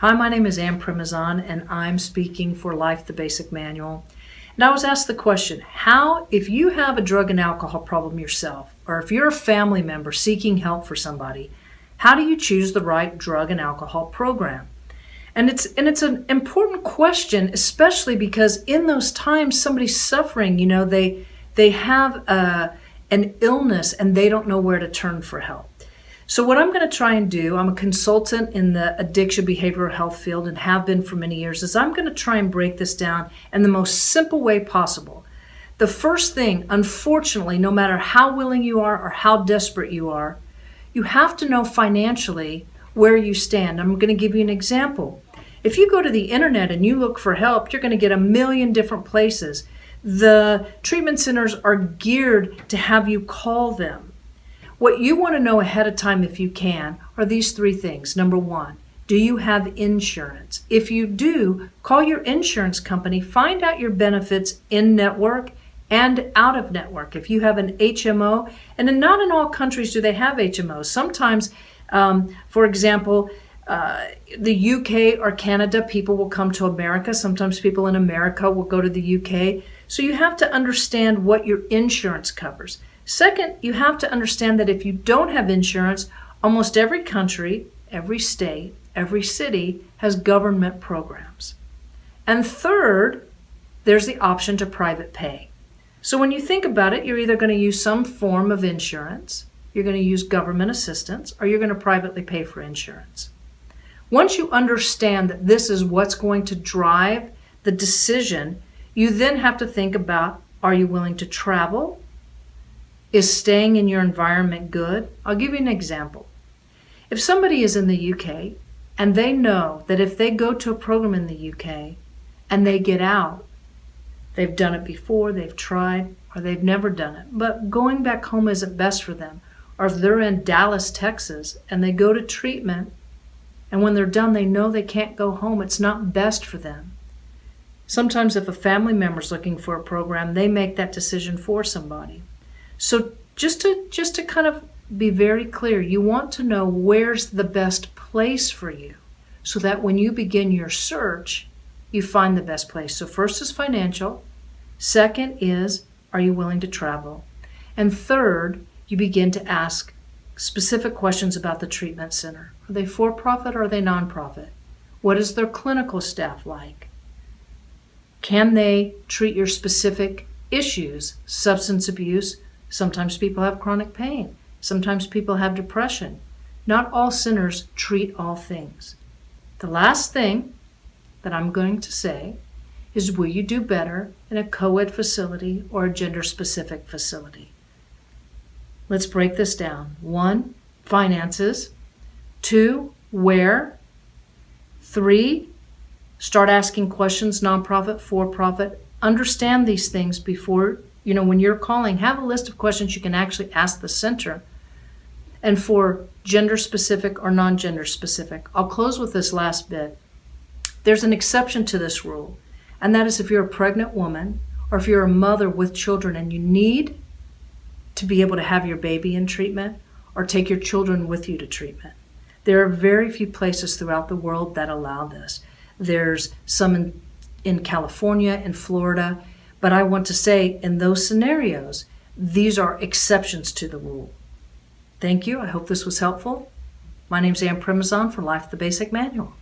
Hi, my name is Ann Premazon, and I'm speaking for Life, the Basic Manual. And I was asked the question, how, if you have a drug and alcohol problem yourself, or if you're a family member seeking help for somebody, how do you choose the right drug and alcohol program? And it's an important question, especially because in those times somebody's suffering, they have an illness and they don't know where to turn for help. So what I'm going to try and do, I'm a consultant in the addiction behavioral health field and have been for many years, is I'm going to try and break this down in the most simple way possible. The first thing, unfortunately, no matter how willing you are or how desperate you are, you have to know financially where you stand. I'm going to give you an example. If you go to the internet and you look for help, you're going to get a million different places. The treatment centers are geared to have you call them. What you want to know ahead of time, if you can, are these three things. Number one, do you have insurance? If you do, call your insurance company, find out your benefits in network and out of network. If you have an HMO, and not in all countries do they have HMOs. Sometimes, for example, the UK or Canada, people will come to America. Sometimes people in America will go to the UK. So you have to understand what your insurance covers. Second, you have to understand that if you don't have insurance, almost every country, every state, every city has government programs. And third, there's the option to private pay. So when you think about it, you're either going to use some form of insurance, you're going to use government assistance, or you're going to privately pay for insurance. Once you understand that this is what's going to drive the decision, you then have to think about, are you willing to travel? Is staying in your environment good? I'll give you an example. If somebody is in the UK and they know that if they go to a program in the UK and they get out, they've done it before, they've tried, or they've never done it, but going back home isn't best for them. Or if they're in Dallas, Texas, and they go to treatment, and when they're done, they know they can't go home, it's not best for them. Sometimes if a family member's looking for a program, they make that decision for somebody. So just to kind of be very clear, you want to know where's the best place for you so that when you begin your search, you find the best place. So first is financial. Second is, are you willing to travel? And third, you begin to ask specific questions about the treatment center. Are they for-profit or are they non-profit? What is their clinical staff like? Can they treat your specific issues? Substance abuse. Sometimes people have chronic pain. Sometimes people have depression. Not all centers treat all things. The last thing that I'm going to say is, will you do better in a co-ed facility or a gender-specific facility? Let's break this down. 1, finances. 2, where. 3, start asking questions, nonprofit, for-profit. Understand these things before, when you're calling, have a list of questions you can actually ask the center. And for gender-specific or non-gender specific. I'll close with this last bit. There's an exception to this rule, and that is if you're a pregnant woman or if you're a mother with children and you need to be able to have your baby in treatment or take your children with you to treatment. There are very few places throughout the world that allow this. There's some in California, in Florida, but I want to say in those scenarios, these are exceptions to the rule. Thank you. I hope this was helpful. My name is Ann Premazon for Life, the Basic Manual.